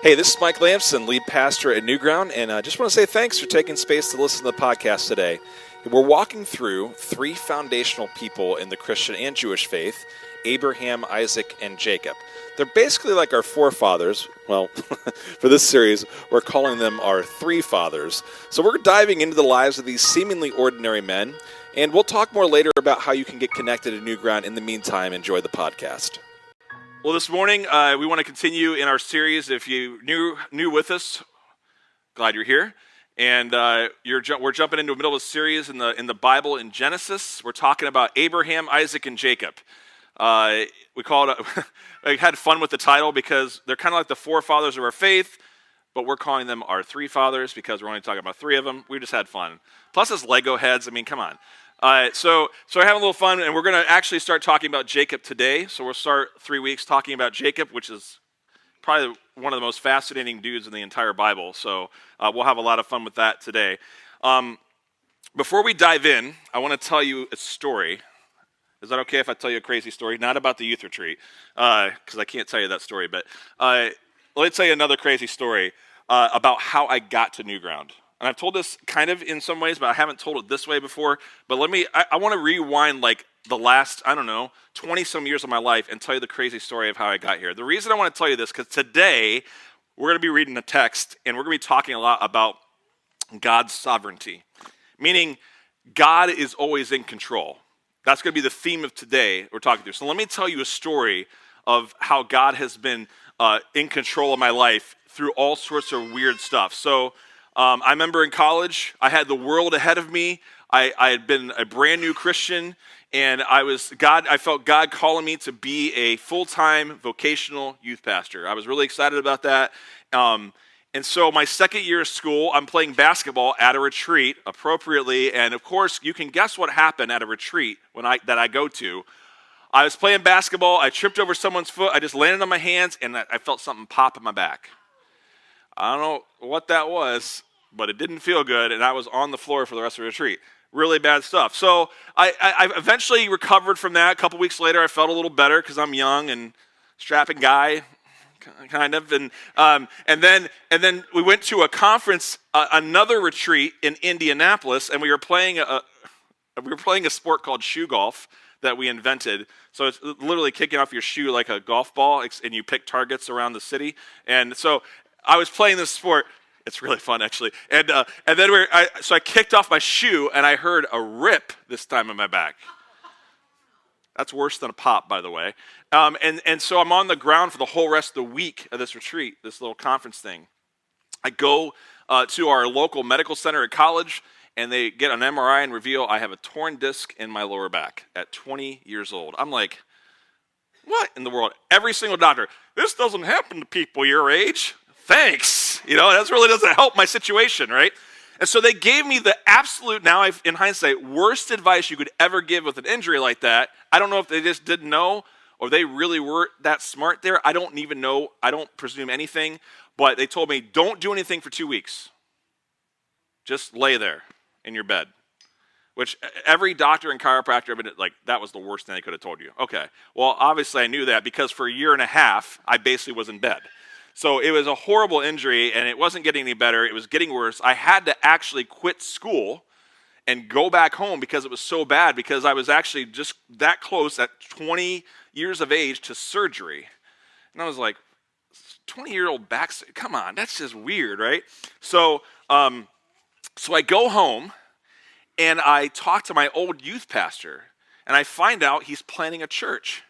Hey, this is Mike Lamson, lead pastor at Newground, and I just want to say thanks for taking space to listen to the podcast today. We're walking through three foundational people in the Christian and Jewish faith, Abraham, Isaac, and Jacob. They're basically like our forefathers. Well, for this series, we're calling them our three fathers. So we're diving into the lives of these seemingly ordinary men, and we'll talk more later about how you can get connected to Newground. In the meantime, enjoy the podcast. Well, this morning, we want to continue in our series. If you new with us, glad you're here. And we're jumping into the middle of a series in the Bible in Genesis. We're talking about Abraham, Isaac, and Jacob. We call it. I had fun with the title because they're kind of like the forefathers of our faith, but we're calling them our three fathers because we're only talking about three of them. We just had fun. Plus, it's Lego heads. I mean, come on. So we're having a little fun, and we're going to actually start talking about Jacob today. So we'll start 3 weeks talking about Jacob, which is probably one of the most fascinating dudes in the entire Bible. So we'll have a lot of fun with that today. Before we dive in, I want to tell you a story. Is that okay if I tell you a crazy story? Not about the youth retreat, because I can't tell you that story. But let me tell you another crazy story about how I got to Newground. And I've told this kind of in some ways, but I haven't told it this way before. But I want to rewind like the last, 20-some years of my life and tell you the crazy story of how I got here. The reason I want to tell you this, because today we're going to be reading a text, and we're going to be talking a lot about God's sovereignty, meaning God is always in control. That's going to be the theme of today we're talking through. So let me tell you a story of how God has been in control of my life through all sorts of weird stuff. So I remember in college, I had the world ahead of me. I had been a brand new Christian, and I felt God calling me to be a full-time vocational youth pastor. I was really excited about that. And so my second year of school, I'm playing basketball at a retreat appropriately. And of course, you can guess what happened at a retreat that I go to. I was playing basketball. I tripped over someone's foot. I just landed on my hands, and I felt something pop in my back. I don't know what that was, but it didn't feel good, and I was on the floor for the rest of the retreat. Really bad stuff. So I eventually recovered from that. A couple weeks later, I felt a little better because I'm young and strapping guy, kind of. And then we went to a conference, another retreat in Indianapolis, and we were playing a sport called shoe golf that we invented. So it's literally kicking off your shoe like a golf ball, and you pick targets around the city. And so I was playing this sport. It's really fun, actually. And then so I kicked off my shoe, and I heard a rip this time in my back. That's worse than a pop, by the way. And so I'm on the ground for the whole rest of the week of this retreat, this little conference thing. I go to our local medical center at college, and they get an MRI and reveal I have a torn disc in my lower back at 20 years old. I'm like, what in the world? Every single doctor, this doesn't happen to people your age. Thanks. That really doesn't help my situation, right? And so they gave me the absolute, in hindsight, worst advice you could ever give with an injury like that. I don't know if they just didn't know or they really weren't that smart there. I don't even know. I don't presume anything. But they told me, don't do anything for 2 weeks. Just lay there in your bed. Which every doctor and chiropractor, that was the worst thing they could have told you. Okay. Well, obviously I knew that because for a year and a half, I basically was in bed. So it was a horrible injury, and it wasn't getting any better. It was getting worse. I had to actually quit school and go back home because it was so bad, because I was actually just that close at 20 years of age to surgery. And I was like, 20-year-old back, come on, that's just weird, right? So I go home, and I talk to my old youth pastor, and I find out he's planning a church.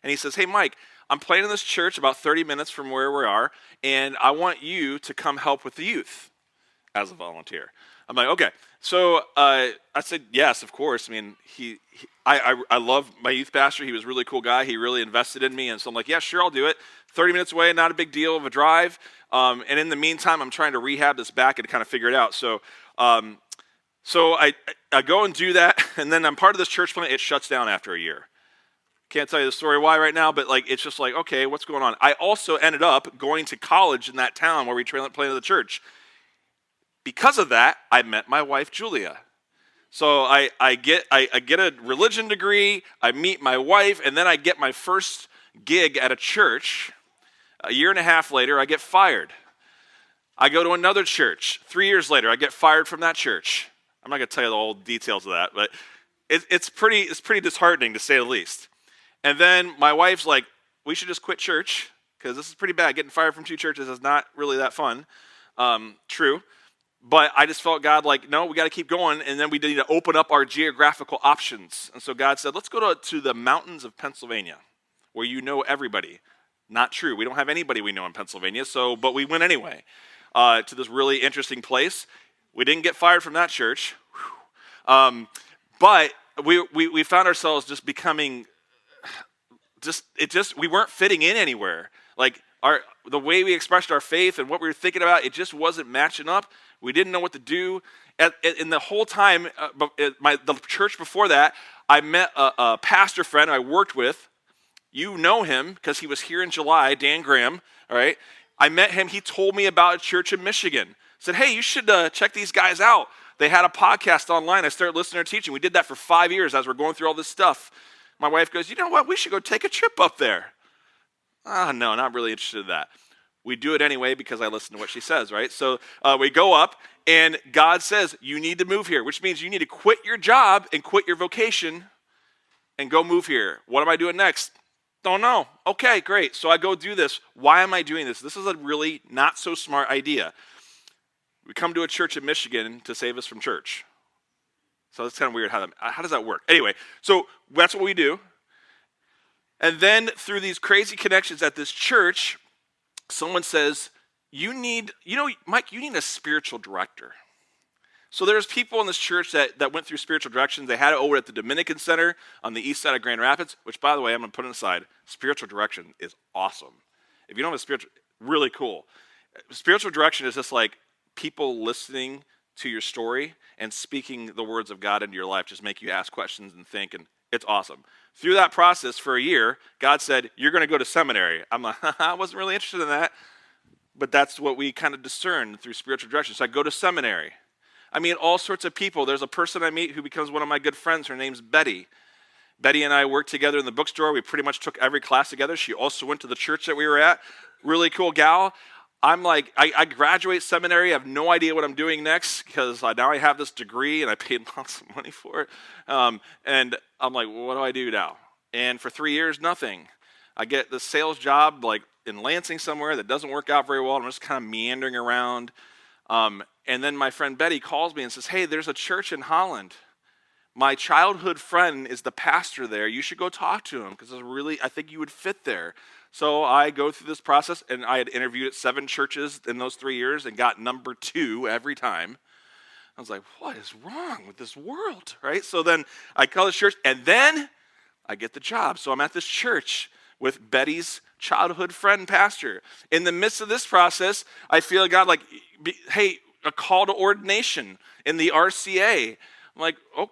And he says, hey, Mike, I'm planning this church about 30 minutes from where we are, and I want you to come help with the youth as a volunteer. I'm like, okay. So I said, yes, of course. I mean, I love my youth pastor. He was a really cool guy. He really invested in me, and so I'm like, yeah, sure, I'll do it. 30 minutes away, not a big deal of a drive. And in the meantime, I'm trying to rehab this back and kind of figure it out. So I go and do that, and then I'm part of this church plant. It shuts down after a year. Can't tell you the story why right now, but it's just like, okay, what's going on? I also ended up going to college in that town where we planted the church. Because of that, I met my wife, Julia. So I get a religion degree, I meet my wife, and then I get my first gig at a church A year and a half later, I get fired. I go to another church. 3 years later, I get fired from that church. I'm not going to tell you the whole details of that, but it's pretty disheartening to say the least. And then my wife's like, we should just quit church because this is pretty bad. Getting fired from 2 churches is not really that fun. True. But I just felt God like, no, we got to keep going. And then we need to open up our geographical options. And so God said, let's go to the mountains of Pennsylvania where you know everybody. Not true. We don't have anybody we know in Pennsylvania, but we went anyway to this really interesting place. We didn't get fired from that church. But we found ourselves just becoming, we weren't fitting in anywhere. Like the way we expressed our faith and what we were thinking about, it just wasn't matching up. We didn't know what to do. In the whole time, the church before that, I met a pastor friend I worked with. You know him because he was here in July, Dan Graham, all right? I met him. He told me about a church in Michigan. Said, hey, you should check these guys out. They had a podcast online. I started listening to their teaching. We did that for 5 years as we're going through all this stuff. My wife goes, you know what? We should go take a trip up there. No, not really interested in that. We do it anyway because I listen to what she says, right? So we go up, and God says, you need to move here, which means you need to quit your job and quit your vocation and go move here. What am I doing next? Don't know. Okay, great. So I go do this. Why am I doing this? This is a really not so smart idea. We come to a church in Michigan to save us from church. So it's kind of weird. How does that work? Anyway, so that's what we do. And then through these crazy connections at this church, someone says, Mike, you need a spiritual director. So there's people in this church that went through spiritual directions. They had it over at the Dominican Center on the east side of Grand Rapids, which, by the way, I'm going to put it aside. Spiritual direction is awesome. If you don't have a spiritual, really cool. Spiritual direction is just like people listening to your story and speaking the words of God into your life, just make you ask questions and think, and it's awesome. Through that process for a year, God said, you're going to go to seminary. I'm like, I wasn't really interested in that, but that's what we kind of discern through spiritual direction. So I go to seminary. I meet all sorts of people. There's a person I meet who becomes one of my good friends. Her name's Betty. Betty and I worked together in the bookstore. We pretty much took every class together. She also went to the church that we were at. Really cool gal. I'm like, I graduate seminary. I have no idea what I'm doing next because now I have this degree and I paid lots of money for it. And I'm like, well, what do I do now? And for 3 years, nothing. I get this sales job like in Lansing somewhere that doesn't work out very well. I'm just kind of meandering around. And then my friend Betty calls me and says, hey, there's a church in Holland. My childhood friend is the pastor there. You should go talk to him because I think you would fit there. So I go through this process, and I had interviewed at 7 churches in those 3 years and got number 2 every time. I was like, what is wrong with this world, right? So then I call this church, and then I get the job. So I'm at this church with Betty's childhood friend pastor. In the midst of this process, I feel God like, hey, a call to ordination in the RCA. I'm like, oh,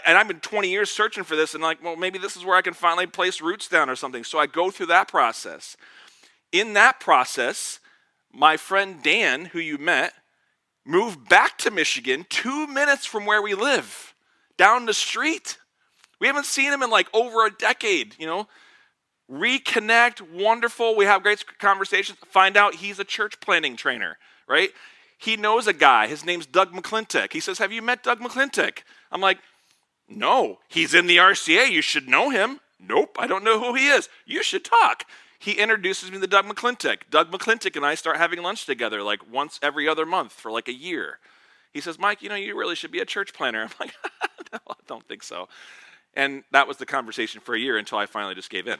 and I've been 20 years searching for this, and like, well, maybe this is where I can finally place roots down or something. So I go through that process. In that process, my friend Dan, who you met, moved back to Michigan 2 minutes from where we live, down the street. We haven't seen him in like over a decade, Reconnect, wonderful. We have great conversations. Find out he's a church planning trainer, right? He knows a guy. His name's Doug McClintock. He says, have you met Doug McClintock? I'm like, no, he's in the RCA. You should know him. Nope, I don't know who he is. You should talk. He introduces me to Doug McClintock. Doug McClintock and I start having lunch together like once every other month for like a year. He says, Mike, you really should be a church planner. I'm like, no, I don't think so. And that was the conversation for a year until I finally just gave in.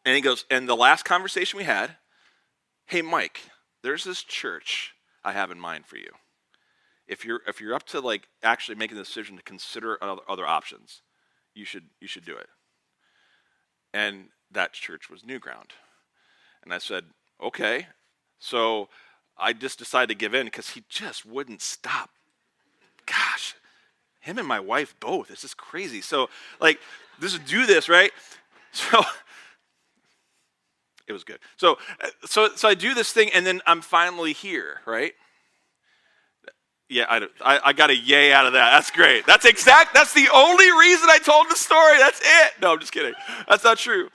And he goes, and the last conversation we had, hey, Mike, there's this church I have in mind for you. If you're up to like actually making the decision to consider other options, you should do it. And that church was New Ground. And I said, okay. So I just decided to give in because he just wouldn't stop. Gosh, him and my wife both. This is crazy. So like, do this, right? So it was good. So I do this thing, and then I'm finally here, right? Yeah, I got a yay out of that. That's great. That's the only reason I told the story. That's it. No, I'm just kidding. That's not true.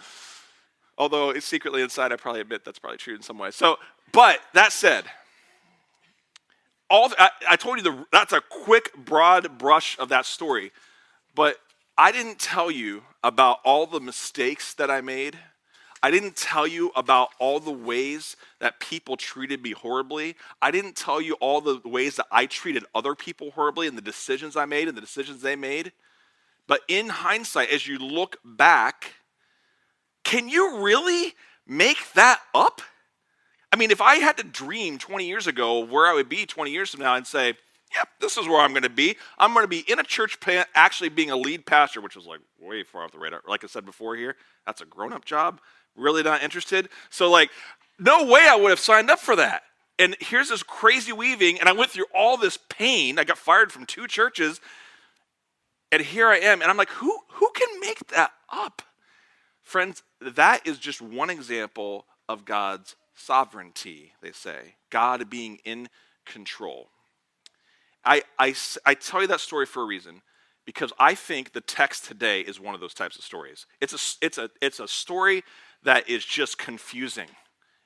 Although secretly inside, I probably admit that's probably true in some way. So, but that said, I told you that's a quick, broad brush of that story. But I didn't tell you about all the mistakes that I made. I didn't tell you about all the ways that people treated me horribly. I didn't tell you all the ways that I treated other people horribly and the decisions I made and the decisions they made. But in hindsight, as you look back, can you really make that up? I mean, if I had to dream 20 years ago of where I would be 20 years from now and say, yep, this is where I'm going to be. I'm going to be in a church plant actually being a lead pastor, which was like way far off the radar. Like I said before here, that's a grown-up job. Really not interested. So like, no way I would have signed up for that. And here's this crazy weaving, and I went through all this pain. I got fired from 2 churches, and here I am. And I'm like, who can make that up? Friends, that is just one example of God's sovereignty, they say. God being in control. I tell you that story for a reason, because I think the text today is one of those types of stories. It's a story that is just confusing.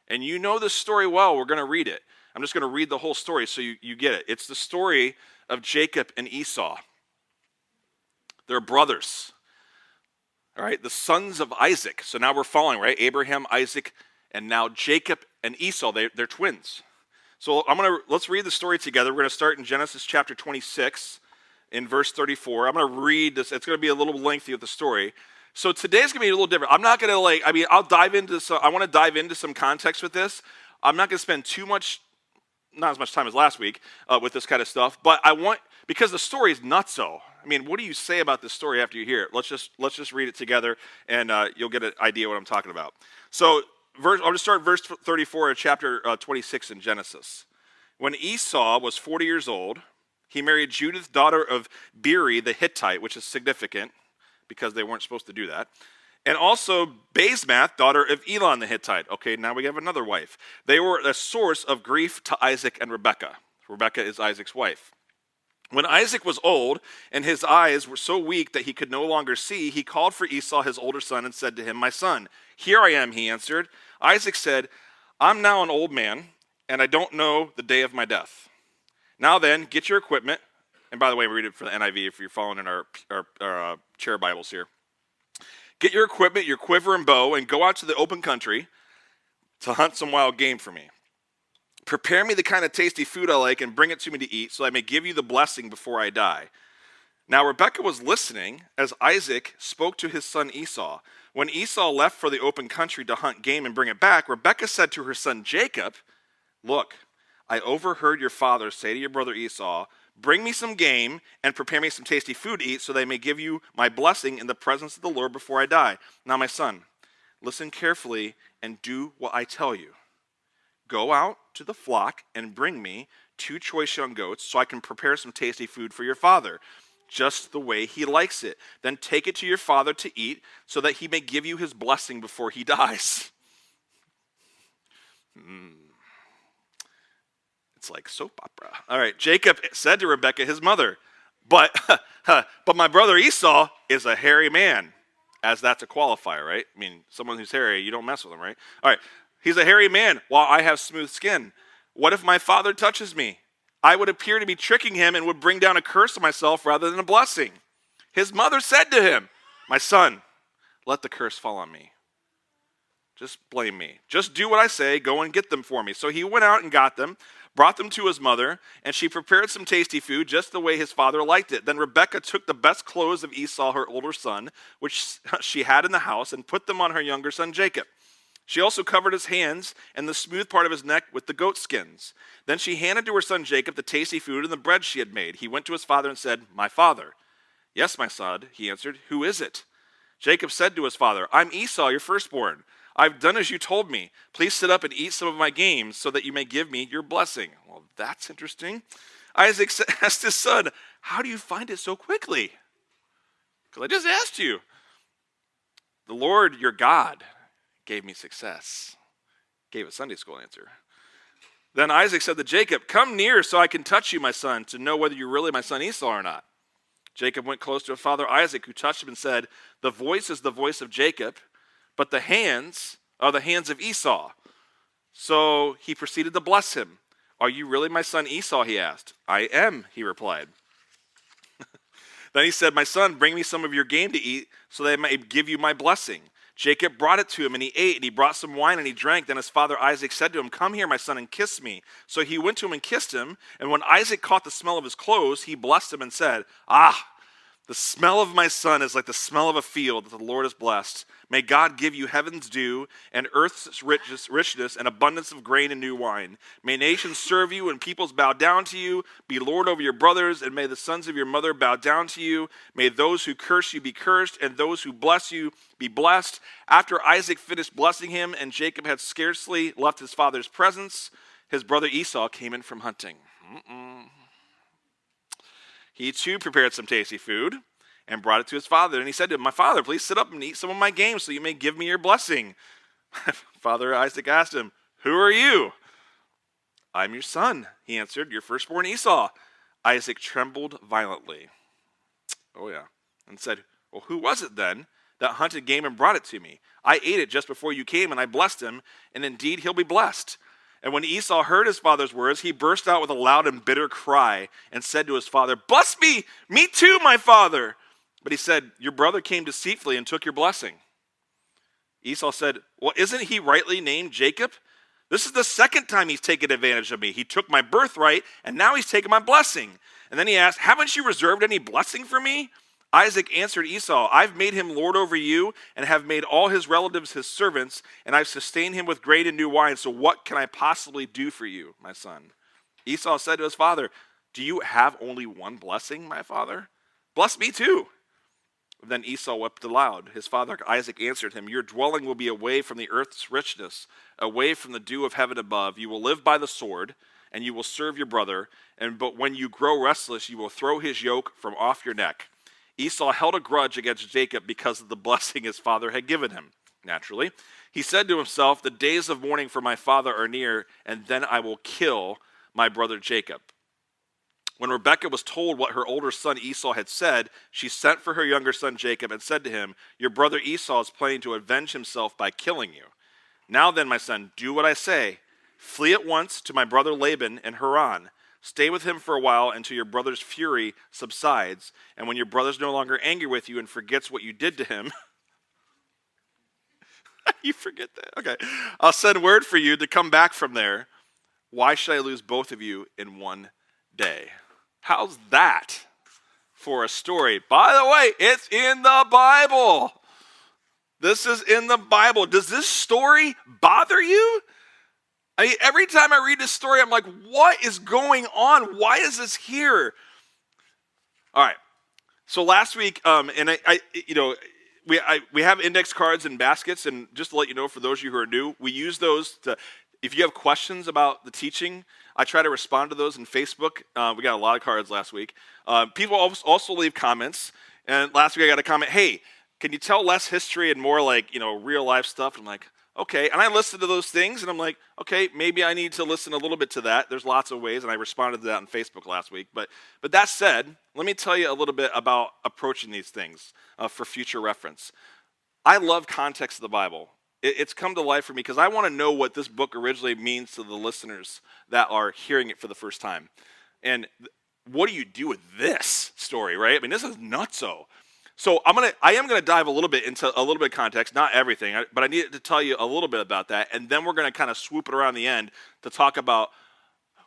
And you know this story well. We're going to read it. I'm just going to read the whole story so you get it. It's the story of Jacob and Esau. They're brothers. All right, the sons of Isaac. So now we're following, right? Abraham, Isaac, and now Jacob and Esau. They're twins. So let's read the story together. We're going to start in Genesis chapter 26 in verse 34. I'm going to read this. It's going to be a little lengthy of the story. So today's going to be a little different. I'm not going to I'll dive into some, I want to dive into some context with this. I'm not going to spend not as much time as last week with this kind of stuff, but because the story is nutso. I mean, what do you say about this story after you hear it? Let's just read it together, and you'll get an idea what I'm talking about. So I'll just start verse 34 of chapter 26 in Genesis. When Esau was 40 years old, he married Judith, daughter of Beeri the Hittite, which is significant because they weren't supposed to do that. And also Basemath, daughter of Elon the Hittite. Okay, now we have another wife. They were a source of grief to Isaac and Rebekah. Rebekah is Isaac's wife. When Isaac was old and his eyes were so weak that he could no longer see, he called for Esau, his older son, and said to him, "My son." "Here I am," he answered. Isaac said, "I'm now an old man, and I don't know the day of my death. Now then, get your equipment." And by the way, we read it for the NIV if you're following in our chair Bibles here. "Get your equipment, your quiver and bow, and go out to the open country to hunt some wild game for me. Prepare me the kind of tasty food I like and bring it to me to eat, so I may give you the blessing before I die." Now Rebekah was listening as Isaac spoke to his son Esau. When Esau left for the open country to hunt game and bring it back, Rebekah said to her son Jacob, "Look, I overheard your father say to your brother Esau, 'Bring me some game and prepare me some tasty food to eat, so that I may give you my blessing in the presence of the Lord before I die.' Now my son, listen carefully and do what I tell you. Go out to the flock and bring me 2 choice young goats so I can prepare some tasty food for your father, just the way he likes it. Then take it to your father to eat so that he may give you his blessing before he dies." It's like soap opera. All right, Jacob said to Rebekah, his mother, but my brother Esau is a hairy man. As that's a qualifier, right? I mean, someone who's hairy, you don't mess with him, right? All right, he's a hairy man while I have smooth skin. What if my father touches me? I would appear to be tricking him and would bring down a curse on myself rather than a blessing. His mother said to him, "My son, let the curse fall on me. Just blame me. Just do what I say. Go and get them for me." So he went out and got them, brought them to his mother, and she prepared some tasty food just the way his father liked it. Then Rebekah took the best clothes of Esau, her older son, which she had in the house, and put them on her younger son Jacob. She also covered his hands and the smooth part of his neck with the goat skins. Then she handed to her son Jacob the tasty food and the bread she had made. He went to his father and said, "My father." "Yes, my son," he answered. "Who is it?" Jacob said to his father, "I'm Esau, your firstborn. I've done as you told me. Please sit up and eat some of my game so that you may give me your blessing." Well, that's interesting. Isaac asked his son, "How do you find it so quickly?" "Because I just asked you." "The Lord, your God, gave me success." Gave a Sunday school answer. Then Isaac said to Jacob, "Come near so I can touch you, my son, to know whether you're really my son Esau or not." Jacob went close to his father Isaac, who touched him and said, "The voice is the voice of Jacob, but the hands the hands of Esau. So he proceeded to bless him. Are you really my son Esau, he asked. I am, he replied. Then he said, my son, bring me some of your game to eat so that I may give you my blessing. Jacob brought it to him, and he ate, and he brought some wine, and he drank. Then his father Isaac said to him, come here, my son, and kiss me. So he went to him and kissed him, and when Isaac caught the smell of his clothes, he blessed him and said, the smell of my son is like the smell of a field that the Lord has blessed. May God give you heaven's dew and earth's richness and abundance of grain and new wine. May nations serve you and peoples bow down to you. Be Lord over your brothers, and may the sons of your mother bow down to you. May those who curse you be cursed, and those who bless you be blessed. After Isaac finished blessing him, and Jacob had scarcely left his father's presence, his brother Esau came in from hunting. He too prepared some tasty food and brought it to his father. And he said to him, my father, please sit up and eat some of my game so you may give me your blessing. Father Isaac asked him, who are you? I'm your son, he answered, your firstborn Esau. Isaac trembled violently. Oh yeah. And said, well, who was it then that hunted game and brought it to me? I ate it just before you came, and I blessed him, and indeed he'll be blessed. And when Esau heard his father's words, he burst out with a loud and bitter cry and said to his father, bless me too, my father. But he said, your brother came deceitfully and took your blessing. Esau said, well, isn't he rightly named Jacob? This is the second time he's taken advantage of me. He took my birthright, and now he's taken my blessing. And then he asked, haven't you reserved any blessing for me? Isaac answered Esau, I've made him lord over you and have made all his relatives his servants, and I've sustained him with grain and new wine. So what can I possibly do for you, my son? Esau said to his father, do you have only one blessing, my father? Bless me too. Then Esau wept aloud. His father Isaac answered him, your dwelling will be away from the earth's richness, away from the dew of heaven above. You will live by the sword, and you will serve your brother, but when you grow restless, you will throw his yoke from off your neck. Esau held a grudge against Jacob because of the blessing his father had given him. Naturally, he said to himself, the days of mourning for my father are near, and then I will kill my brother Jacob. When Rebekah was told what her older son Esau had said, she sent for her younger son Jacob and said to him, your brother Esau is planning to avenge himself by killing you. Now then, my son, do what I say. Flee at once to my brother Laban in Haran. Stay with him for a while until your brother's fury subsides, and when your brother's no longer angry with you and forgets what you did to him, you forget that? Okay. I'll send word for you to come back from there. Why should I lose both of you in one day? How's that for a story? By the way, it's in the Bible. This is in the Bible. Does this story bother you? I mean, every time I read this story, I'm like, what is going on? Why is this here? All right. So last week, we have index cards and baskets, and just to let you know, for those of you who are new, we use those to, if you have questions about the teaching, I try to respond to those in Facebook. We got a lot of cards last week. People also leave comments, and last week I got a comment, hey, can you tell less history and more like, real life stuff? I'm like, okay, and I listened to those things, and I'm like, okay, maybe I need to listen a little bit to that. There's lots of ways, and I responded to that on Facebook last week. But that said, let me tell you a little bit about approaching these things for future reference. I love context of the Bible. It's come to life for me because I want to know what this book originally means to the listeners that are hearing it for the first time. And what do you do with this story, right? I mean, this is nutso. So I am gonna dive a little bit into a little bit of context, not everything, but I needed to tell you a little bit about that, and then we're gonna kind of swoop it around the end to talk about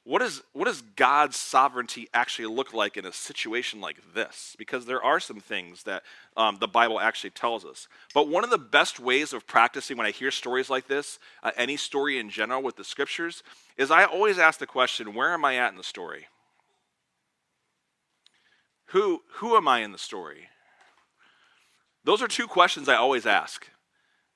what does God's sovereignty actually look like in a situation like this? Because there are some things that the Bible actually tells us. But one of the best ways of practicing when I hear stories like this, any story in general with the scriptures, is I always ask the question, where am I at in the story? Who am I in the story? Those are two questions I always ask.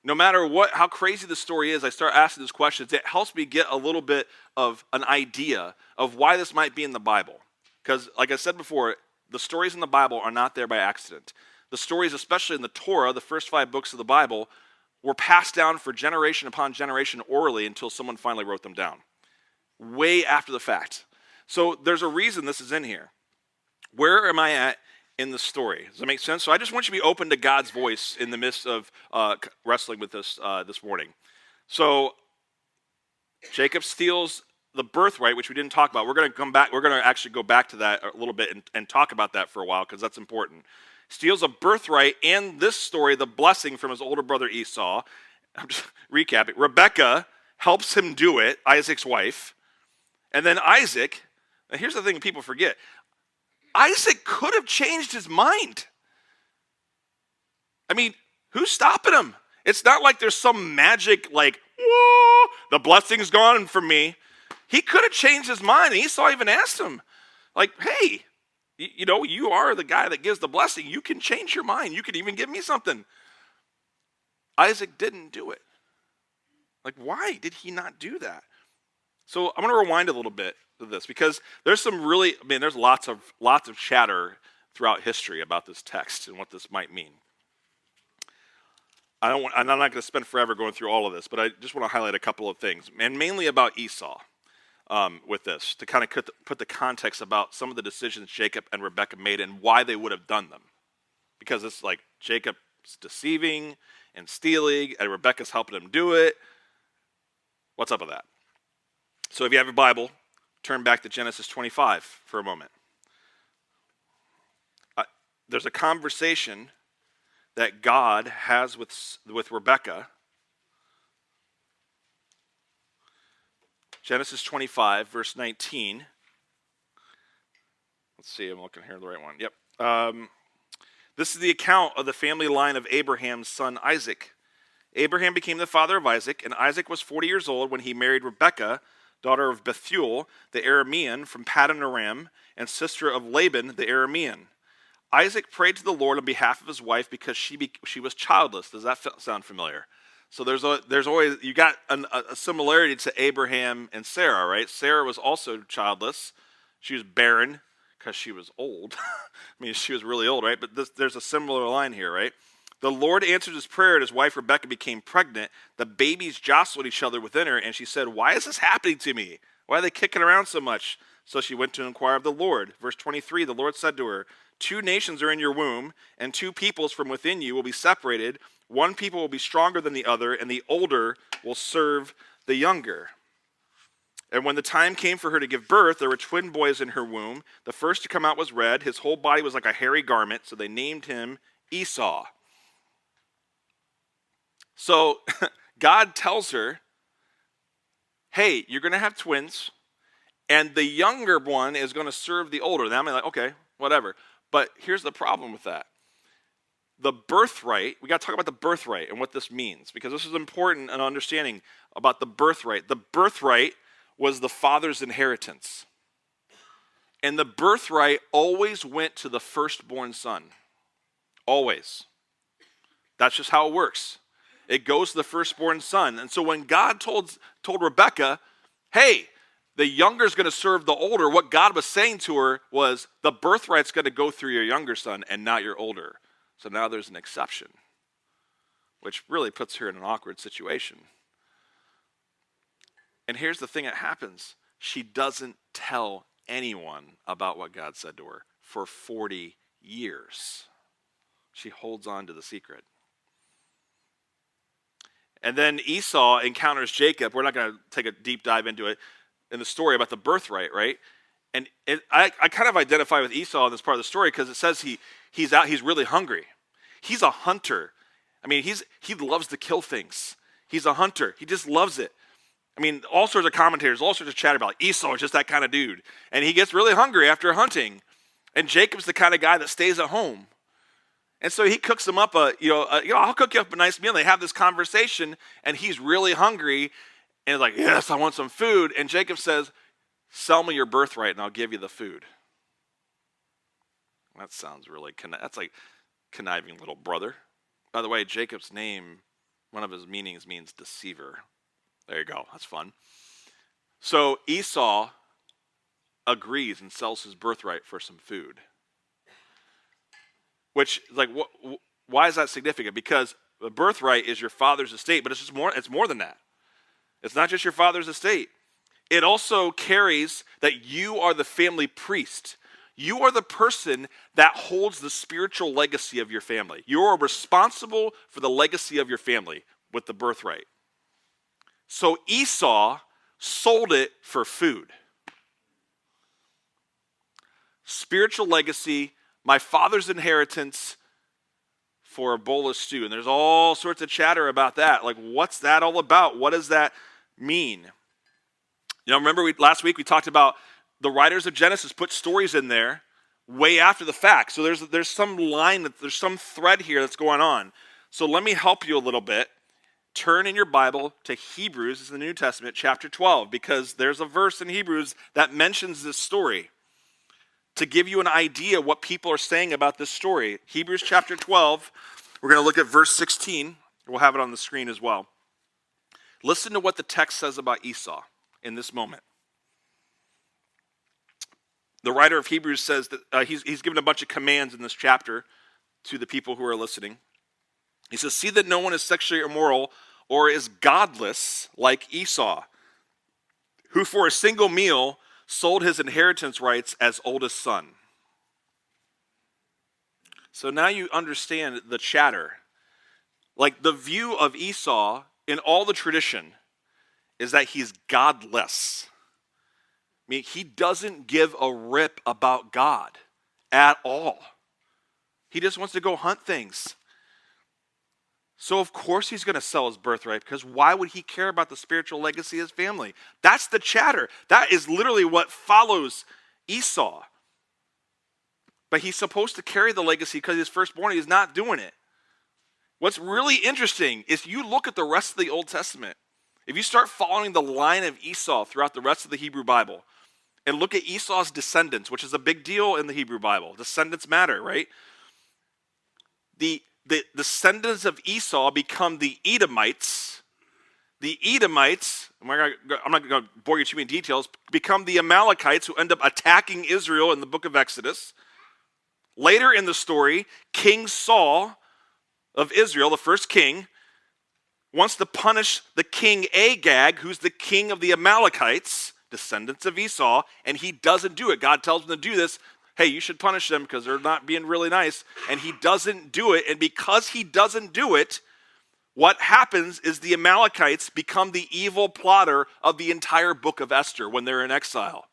No matter how crazy the story is, I start asking those questions. It helps me get a little bit of an idea of why this might be in the Bible. Because, like I said before, the stories in the Bible are not there by accident. The stories, especially in the Torah, the first 5 books of the Bible, were passed down for generation upon generation orally until someone finally wrote them down. Way after the fact. So there's a reason this is in here. Where am I at in the story? Does that make sense? So I just want you to be open to God's voice in the midst of wrestling with this this morning. So Jacob steals the birthright, which we didn't talk about. We're going to come back. We're going to actually go back to that a little bit and talk about that for a while because that's important. Steals a birthright and this story, the blessing from his older brother Esau. I'm just recapping. Rebekah helps him do it, Isaac's wife. And then Isaac, and here's the thing people forget. Isaac could have changed his mind. I mean, who's stopping him? It's not like there's some magic like, whoa, the blessing's gone from me. He could have changed his mind. Esau even asked him, like, hey, you are the guy that gives the blessing. You can change your mind. You can even give me something. Isaac didn't do it. Like, why did he not do that? So I'm going to rewind a little bit to this because there's there's lots of chatter throughout history about this text and what this might mean. I'm not going to spend forever going through all of this, but I just want to highlight a couple of things, and mainly about Esau with this, to kind of put the context about some of the decisions Jacob and Rebekah made and why they would have done them. Because it's like Jacob's deceiving and stealing, and Rebekah's helping him do it. What's up with that? So if you have a Bible, turn back to Genesis 25 for a moment. There's a conversation that God has with Rebekah. Genesis 25, verse 19. Let's see, I'm looking here at the right one. Yep. This is the account of the family line of Abraham's son Isaac. Abraham became the father of Isaac, and Isaac was 40 years old when he married Rebekah, daughter of Bethuel, the Aramean, from Paddan Aram, and sister of Laban, the Aramean. Isaac prayed to the Lord on behalf of his wife because she was childless. Does that sound familiar? So there's always, you got a similarity to Abraham and Sarah, right? Sarah was also childless. She was barren because she was old. I mean, she was really old, right? But there's a similar line here, right? The Lord answered his prayer, and his wife Rebekah became pregnant. The babies jostled each other within her, and she said, "Why is this happening to me? Why are they kicking around so much?" So she went to inquire of the Lord. Verse 23, the Lord said to her, "Two nations are in your womb, and two peoples from within you will be separated. One people will be stronger than the other, and the older will serve the younger." And when the time came for her to give birth, there were twin boys in her womb. The first to come out was red. His whole body was like a hairy garment, so they named him Esau. So God tells her, hey, you're going to have twins, and the younger one is going to serve the older. Now I'm like, okay, whatever. But here's the problem with that. The birthright, we got to talk about the birthright and what this means, because this is important in understanding about the birthright. The birthright was the father's inheritance. And the birthright always went to the firstborn son. Always. That's just how it works. It goes to the firstborn son. And so when God told Rebekah, hey, the younger is going to serve the older, what God was saying to her was, the birthright's going to go through your younger son and not your older. So now there's an exception, which really puts her in an awkward situation. And here's the thing that happens. She doesn't tell anyone about what God said to her for 40 years. She holds on to the secret. And then Esau encounters Jacob. We're not going to take a deep dive into it in the story about the birthright, right? And I kind of identify with Esau in this part of the story because it says he's really hungry. He's a hunter. I mean, he loves to kill things. He's a hunter. He just loves it. I mean, all sorts of commentators, all sorts of chatter about Esau is just that kind of dude. And he gets really hungry after hunting. And Jacob's the kind of guy that stays at home. And so he cooks him up I'll cook you up a nice meal. They have this conversation, and he's really hungry. And he's like, yes, I want some food. And Jacob says, sell me your birthright, and I'll give you the food. That sounds really, that's like conniving little brother. By the way, Jacob's name, one of his meanings means deceiver. There you go. That's fun. So Esau agrees and sells his birthright for some food. Which, like, why is that significant? Because the birthright is your father's estate, but it's more than that. It's not just your father's estate. It also carries that you are the family priest. You are the person that holds the spiritual legacy of your family. You are responsible for the legacy of your family with the birthright. So Esau sold it for food. Spiritual legacy, my father's inheritance for a bowl of stew. And there's all sorts of chatter about that. Like, what's that all about? What does that mean? Remember last week we talked about the writers of Genesis put stories in there way after the fact. So there's some line, there's some thread here that's going on. So let me help you a little bit. Turn in your Bible to Hebrews, it's the New Testament, chapter 12, because there's a verse in Hebrews that mentions this story to give you an idea what people are saying about this story. Hebrews chapter 12, we're going to look at verse 16. We'll have it on the screen as well. Listen to what the text says about Esau in this moment. The writer of Hebrews says that he's given a bunch of commands in this chapter to the people who are listening. He says, see that no one is sexually immoral or is godless like Esau, who for a single meal sold his inheritance rights as oldest son. So now you understand the chatter. Like the view of Esau in all the tradition is that he's godless. I mean, he doesn't give a rip about God at all. He just wants to go hunt things. So of course he's going to sell his birthright, because why would he care about the spiritual legacy of his family? That's the chatter. That is literally what follows Esau. But he's supposed to carry the legacy because he's firstborn. He's not doing it. What's really interesting is you look at the rest of the Old Testament. If you start following the line of Esau throughout the rest of the Hebrew Bible, and look at Esau's descendants, which is a big deal in the Hebrew Bible. Descendants matter, right? The descendants of Esau become the Edomites. The Edomites, I'm not going to bore you too many details, become the Amalekites, who end up attacking Israel in the book of Exodus. Later in the story, King Saul of Israel, the first king, wants to punish the king Agag, who's the king of the Amalekites, descendants of Esau, and he doesn't do it. God tells him to do this. Hey, you should punish them because they're not being really nice. And he doesn't do it. And because he doesn't do it, what happens is the Amalekites become the evil plotter of the entire book of Esther when they're in exile.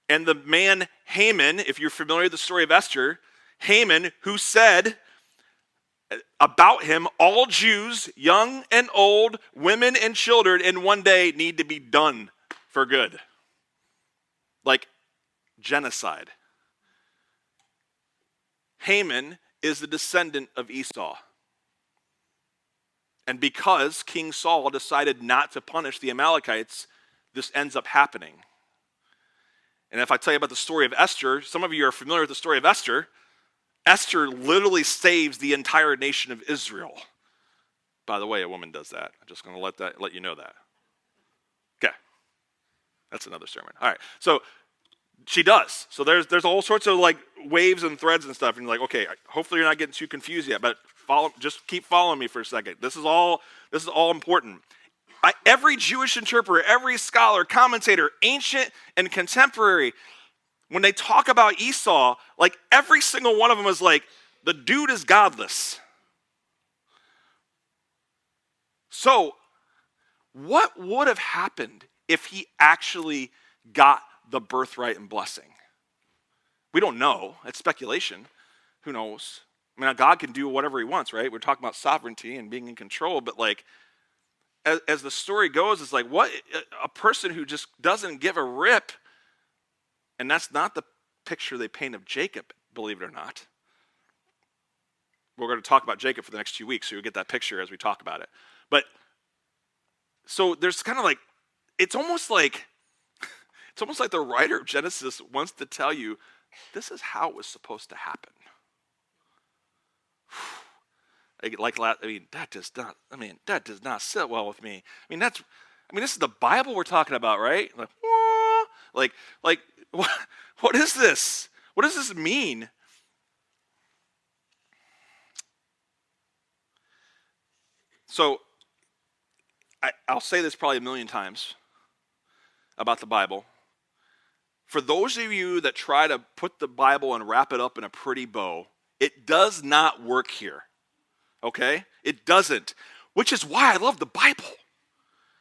And the man Haman, if you're familiar with the story of Esther, Haman, who said about him, all Jews, young and old, women and children, in one day need to be done for good. Like genocide. Haman is the descendant of Esau. And because King Saul decided not to punish the Amalekites, this ends up happening. And if I tell you about the story of Esther, some of you are familiar with the story of Esther. Esther literally saves the entire nation of Israel. By the way, a woman does that. I'm just going to let you know that. Okay. That's another sermon. All right. So she does. So there's all sorts of like waves and threads and stuff. And you're like, okay, hopefully you're not getting too confused yet, but just keep following me for a second. This is all important. Every Jewish interpreter, every scholar, commentator, ancient and contemporary, when they talk about Esau, like every single one of them is like, the dude is godless. So what would have happened if he actually got the birthright and blessing? We don't know. It's speculation. Who knows? I mean, God can do whatever he wants, right? We're talking about sovereignty and being in control, but like, as the story goes, it's like, what? A person who just doesn't give a rip. And that's not the picture they paint of Jacob, believe it or not. We're going to talk about Jacob for the next 2 weeks, so you'll get that picture as we talk about it. But, so there's kind of like, it's almost like the writer of Genesis wants to tell you, this is how it was supposed to happen. That does not sit well with me. This is the Bible we're talking about, right? What is this? What does this mean? So, I'll say this probably a million times about the Bible. For those of you that try to put the Bible and wrap it up in a pretty bow, it does not work here. Okay? It doesn't. Which is why I love the Bible.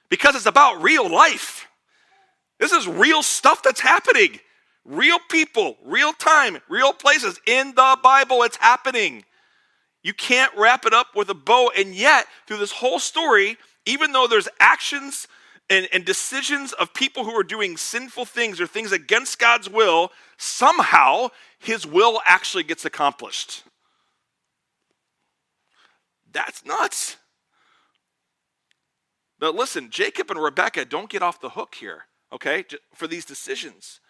because it's about real life. This is real stuff that's happening. Real people, real time, real places. In the Bible, it's happening. You can't wrap it up with a bow. And yet, through this whole story, even though there's actions and decisions of people who are doing sinful things or things against God's will, somehow his will actually gets accomplished. That's nuts. But listen, Jacob and Rebekah don't get off the hook here, okay, for these decisions.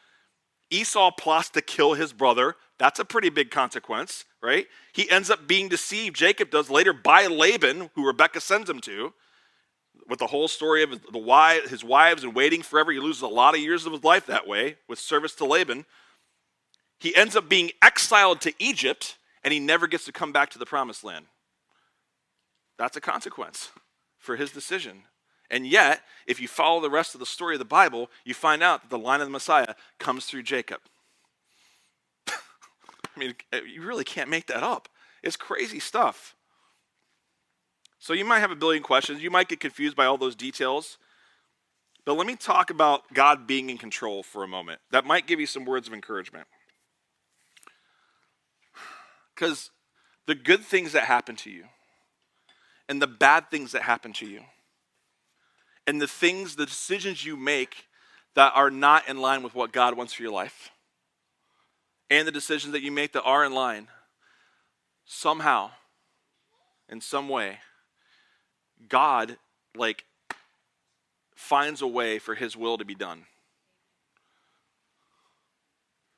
Esau plots to kill his brother. That's a pretty big consequence, right? He ends up being deceived, Jacob does later, by Laban, who Rebekah sends him to, with the whole story of his wives and waiting forever. He loses a lot of years of his life that way with service to Laban. He ends up being exiled to Egypt, and he never gets to come back to the promised land. That's a consequence for his decision. And yet, if you follow the rest of the story of the Bible, you find out that the line of the Messiah comes through Jacob. I mean, you really can't make that up. It's crazy stuff. So you might have a billion questions. You might get confused by all those details. But let me talk about God being in control for a moment. That might give you some words of encouragement. Because the good things that happen to you and the bad things that happen to you and the decisions you make that are not in line with what God wants for your life, and the decisions that you make that are in line, somehow, in some way, God, finds a way for his will to be done.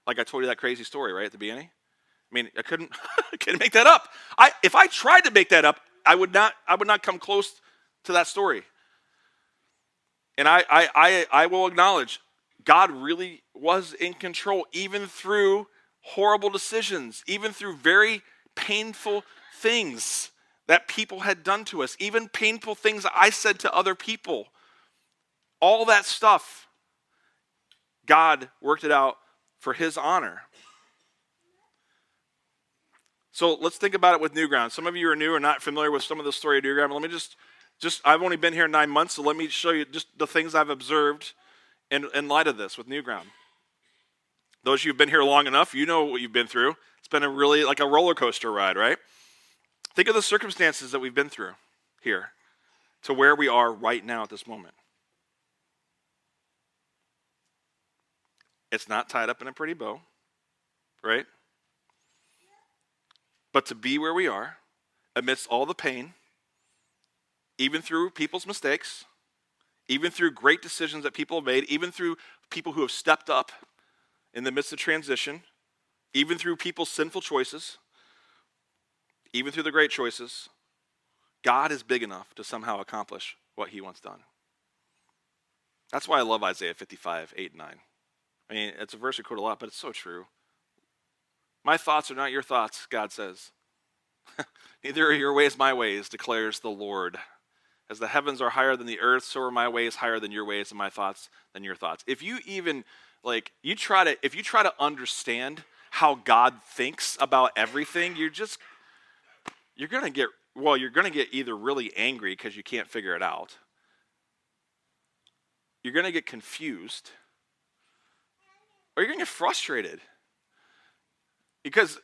Like I told you that crazy story, right, at the beginning? I mean, I couldn't make that up. If I tried to make that up, I would not come close to that story. And I will acknowledge, God really was in control, even through horrible decisions, even through very painful things that people had done to us, even painful things that I said to other people. All that stuff, God worked it out for his honor. So let's think about it with New Ground. Some of you are new or not familiar with some of the story of New Ground. Let me just I've only been here 9 months, so let me show you just the things I've observed in light of this with New Ground. Those of you who've been here long enough, you know what you've been through. It's been a really like a roller coaster ride, right? Think of the circumstances that we've been through here to where we are right now at this moment. It's not tied up in a pretty bow, right? But to be where we are, amidst all the pain, even through people's mistakes, even through great decisions that people have made, even through people who have stepped up in the midst of transition, even through people's sinful choices, even through the great choices, God is big enough to somehow accomplish what he wants done. That's why I love Isaiah 55, 8 and 9. I mean, it's a verse we quote a lot, but it's so true. My thoughts are not your thoughts, God says. Neither are your ways my ways, declares the Lord. As the heavens are higher than the earth, so are my ways higher than your ways, and my thoughts than your thoughts. If you even if you try to understand how God thinks about everything, you're gonna get either really angry because you can't figure it out. You're gonna get confused, or you're gonna get frustrated. Because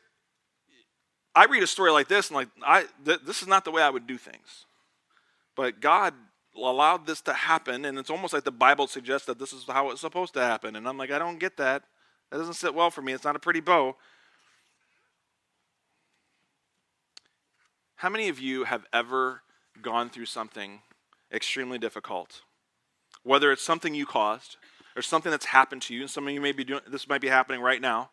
I read a story like this and this is not the way I would do things. But God allowed this to happen, and it's almost like the Bible suggests that this is how it's supposed to happen. And I'm like, I don't get that. That doesn't sit well for me. It's not a pretty bow. How many of you have ever gone through something extremely difficult? Whether it's something you caused or something that's happened to you, and some of you may be doing this might be happening right now.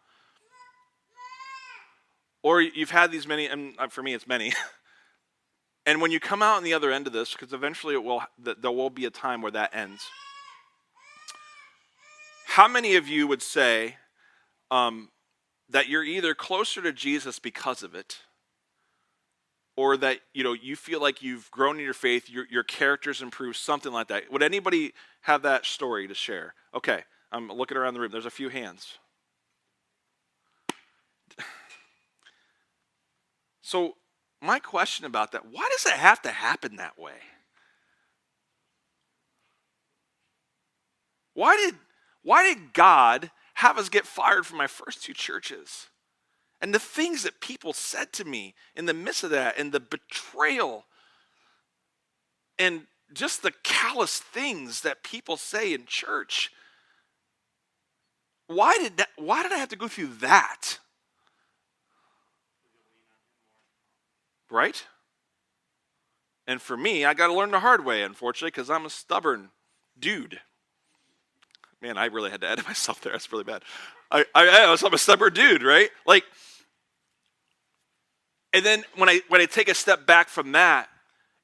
Or you've had these many, and for me it's many. And when you come out on the other end of this, because eventually there will be a time where that ends. How many of you would say that you're either closer to Jesus because of it, or that you feel like you've grown in your faith, your character's improved, something like that? Would anybody have that story to share? Okay, I'm looking around the room. There's a few hands. So my question about that, why does it have to happen that way? Why did God have us get fired from my first two churches? And the things that people said to me in the midst of that, and the betrayal, and just the callous things that people say in church. Why did I have to go through that? Right? And for me, I got to learn the hard way, unfortunately, because I'm a stubborn dude. Man, I really had to edit myself there. That's really bad. I'm a stubborn dude, right? Like, and then when I take a step back from that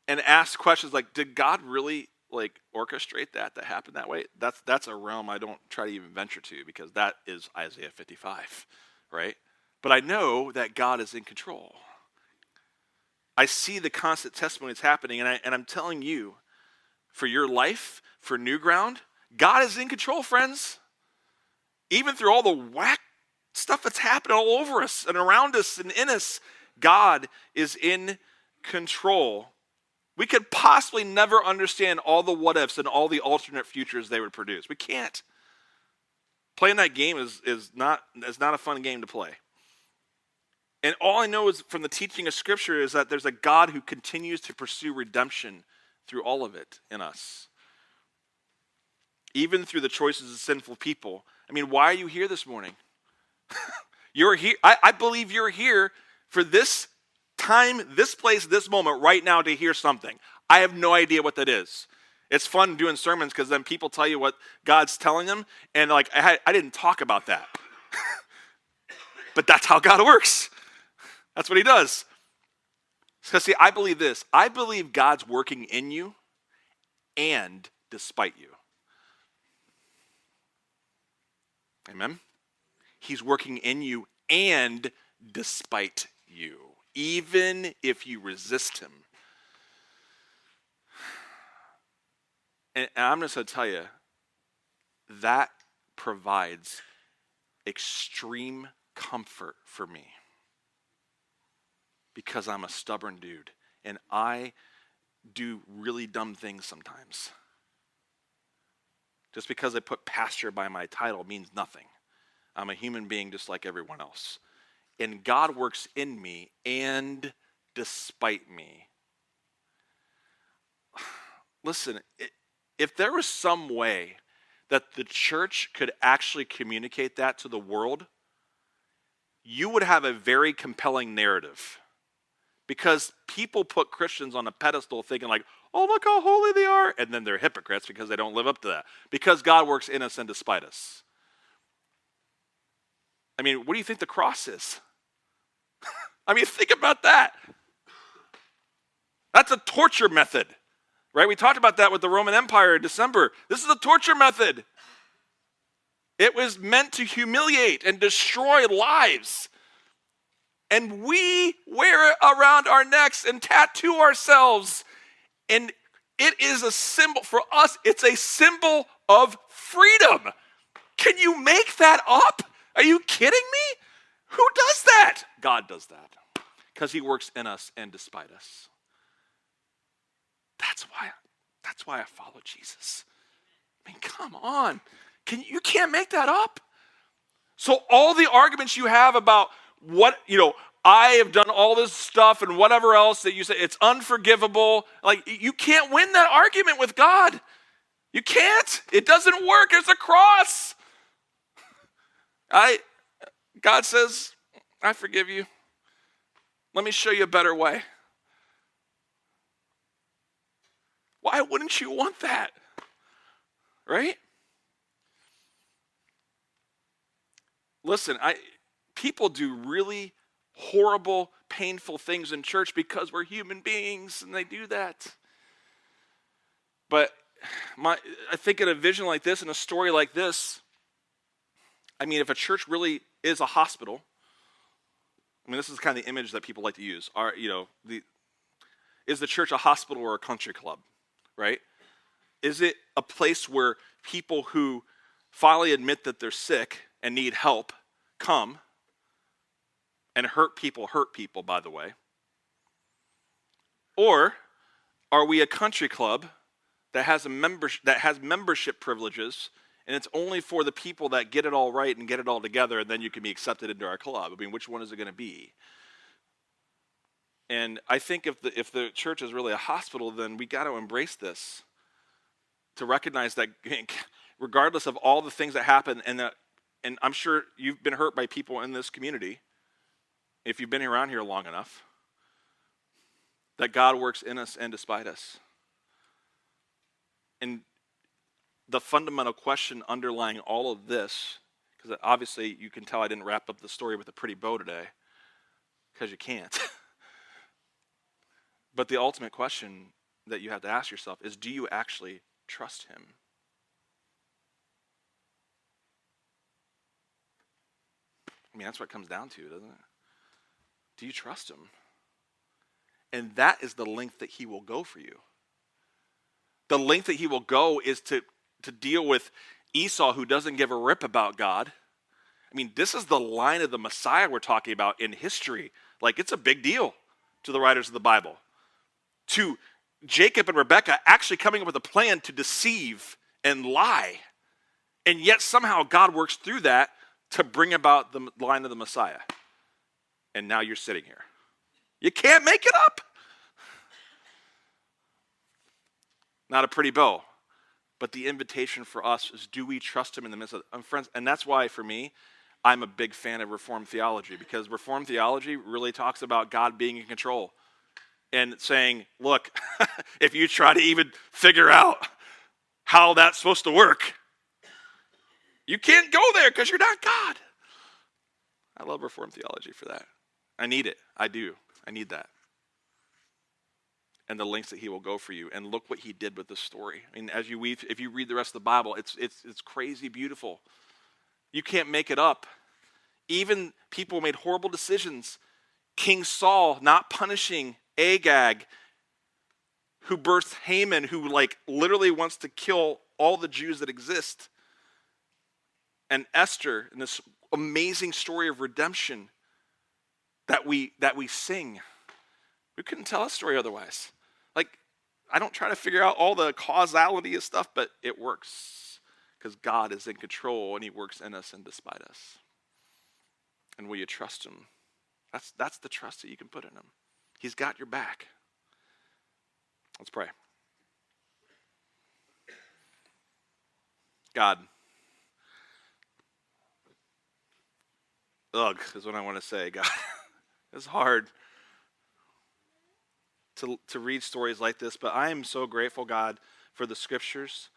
and ask questions like, did God really like orchestrate that happen that way? That's a realm I don't try to even venture to, because that is Isaiah 55, right? But I know that God is in control. I see the constant testimonies happening, and I'm telling you, for your life, for New Ground, God is in control, friends. Even through all the whack stuff that's happening all over us and around us and in us, God is in control. We could possibly never understand all the what ifs and all the alternate futures they would produce. We can't. Playing that game is not a fun game to play. And all I know is from the teaching of Scripture is that there's a God who continues to pursue redemption through all of it in us. Even through the choices of sinful people. I mean, why are you here this morning? You're here. I believe you're here for this time, this place, this moment right now to hear something. I have no idea what that is. It's fun doing sermons because then people tell you what God's telling them. And like, I didn't talk about that. But that's how God works. That's what he does. Because see, I believe this. I believe God's working in you and despite you. Amen? He's working in you and despite you, even if you resist him. And I'm just going to tell you, that provides extreme comfort for me. Because I'm a stubborn dude, and I do really dumb things sometimes. Just because I put pastor by my title means nothing. I'm a human being just like everyone else. And God works in me and despite me. Listen, if there was some way that the church could actually communicate that to the world, you would have a very compelling narrative. Because people put Christians on a pedestal thinking like, oh, look how holy they are. And then they're hypocrites because they don't live up to that. Because God works in us and despite us. I mean, what do you think the cross is? I mean, think about that. That's a torture method, right? We talked about that with the Roman Empire in December. This is a torture method. It was meant to humiliate and destroy lives. And we wear it around our necks and tattoo ourselves. And it is a symbol, for us, it's a symbol of freedom. Can you make that up? Are you kidding me? Who does that? God does that. Because he works in us and despite us. That's why I follow Jesus. I mean, come on. You can't make that up. So all the arguments you have about what, I have done all this stuff and whatever else that you say, it's unforgivable. Like, you can't win that argument with God. You can't. It doesn't work. It's a cross. God says, I forgive you. Let me show you a better way. Why wouldn't you want that? Right? Listen, people do really horrible, painful things in church because we're human beings and they do that. But I think in a vision like this, in a story like this, I mean, if a church really is a hospital, I mean, this is kind of the image that people like to use. Is the church a hospital or a country club, right? Is it a place where people who finally admit that they're sick and need help come? And hurt people, by the way. Or are we a country club that has membership privileges And it's only for the people that get it all right and get it all together, and then you can be accepted into our club. I mean, which one is it going to be? And I think if the church is really a hospital, then we got to embrace this, to recognize that regardless of all the things that happen, and I'm sure you've been hurt by people in this community, if you've been around here long enough, that God works in us and despite us. And the fundamental question underlying all of this, because obviously you can tell I didn't wrap up the story with a pretty bow today, because you can't. But the ultimate question that you have to ask yourself is, do you actually trust him? I mean, that's what it comes down to, doesn't it? Do you trust him? And that is the length that he will go for you. The length that he will go is to deal with Esau, who doesn't give a rip about God. I mean, this is the line of the Messiah we're talking about in history. Like, it's a big deal to the writers of the Bible. To Jacob and Rebekah actually coming up with a plan to deceive and lie. And yet somehow God works through that to bring about the line of the Messiah. And now you're sitting here. You can't make it up. Not a pretty bow. But the invitation for us is, do we trust him in the midst of it? Friends, and that's why, for me, I'm a big fan of Reformed theology, because Reformed theology really talks about God being in control and saying, look, if you try to even figure out how that's supposed to work, you can't go there because you're not God. I love Reformed theology for that. I need it. I do. I need that. And the lengths that he will go for you. And look what he did with this story. I mean, if you read the rest of the Bible, it's crazy beautiful. You can't make it up. Even people made horrible decisions. King Saul not punishing Agag, who births Haman, who literally wants to kill all the Jews that exist. And Esther, in this amazing story of redemption that we sing. We couldn't tell a story otherwise. I don't try to figure out all the causality of stuff, but it works because God is in control and he works in us and despite us. And will you trust him? That's the trust that you can put in him. He's got your back. Let's pray. God, ugh is what I want to say, God. It's hard to read stories like this, but I am so grateful, God, for the scriptures,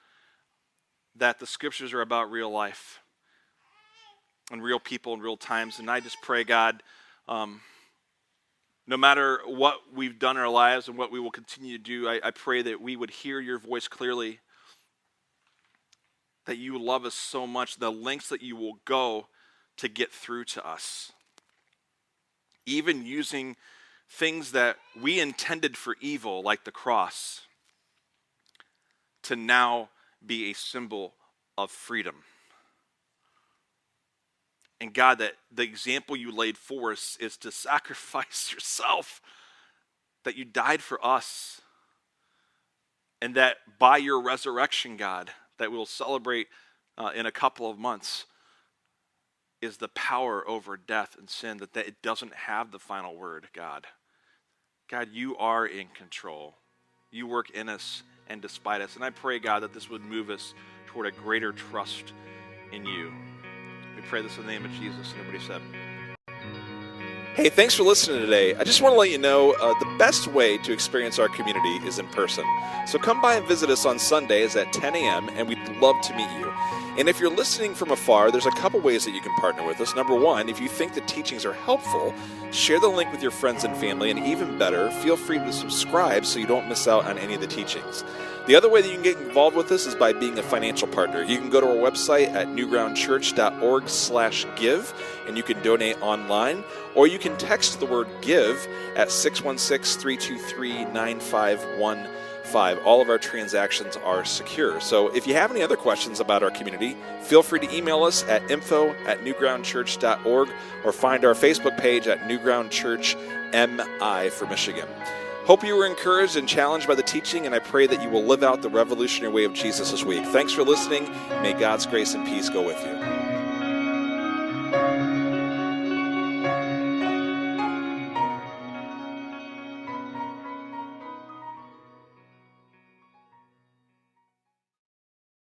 that the scriptures are about real life and real people and real times. And I just pray, God, no matter what we've done in our lives and what we will continue to do, I pray that we would hear your voice clearly, that you love us so much, the lengths that you will go to get through to us. Even using things that we intended for evil, like the cross, to now be a symbol of freedom. And God, that the example you laid for us is to sacrifice yourself, that you died for us, and that by your resurrection, God, that we'll celebrate in a couple of months, is the power over death and sin, that it doesn't have the final word, God. God, you are in control. You work in us and despite us. And I pray, God, that this would move us toward a greater trust in you. We pray this in the name of Jesus. And everybody said, hey, thanks for listening today. I just want to let you know the best way to experience our community is in person. So come by and visit us on Sundays at 10 a.m. and we'd love to meet you. And if you're listening from afar, there's a couple ways that you can partner with us. Number one, if you think the teachings are helpful, share the link with your friends and family, and even better, feel free to subscribe so you don't miss out on any of the teachings. The other way that you can get involved with us is by being a financial partner. You can go to our website at newgroundchurch.org/give, and you can donate online, or you can text the word GIVE at 616-323-9515. All of our transactions are secure. So if you have any other questions about our community, feel free to email us at info@newgroundchurch.org or find our Facebook page at New Ground Church MI for Michigan. Hope you were encouraged and challenged by the teaching, and I pray that you will live out the revolutionary way of Jesus this week. Thanks for listening. May God's grace and peace go with you.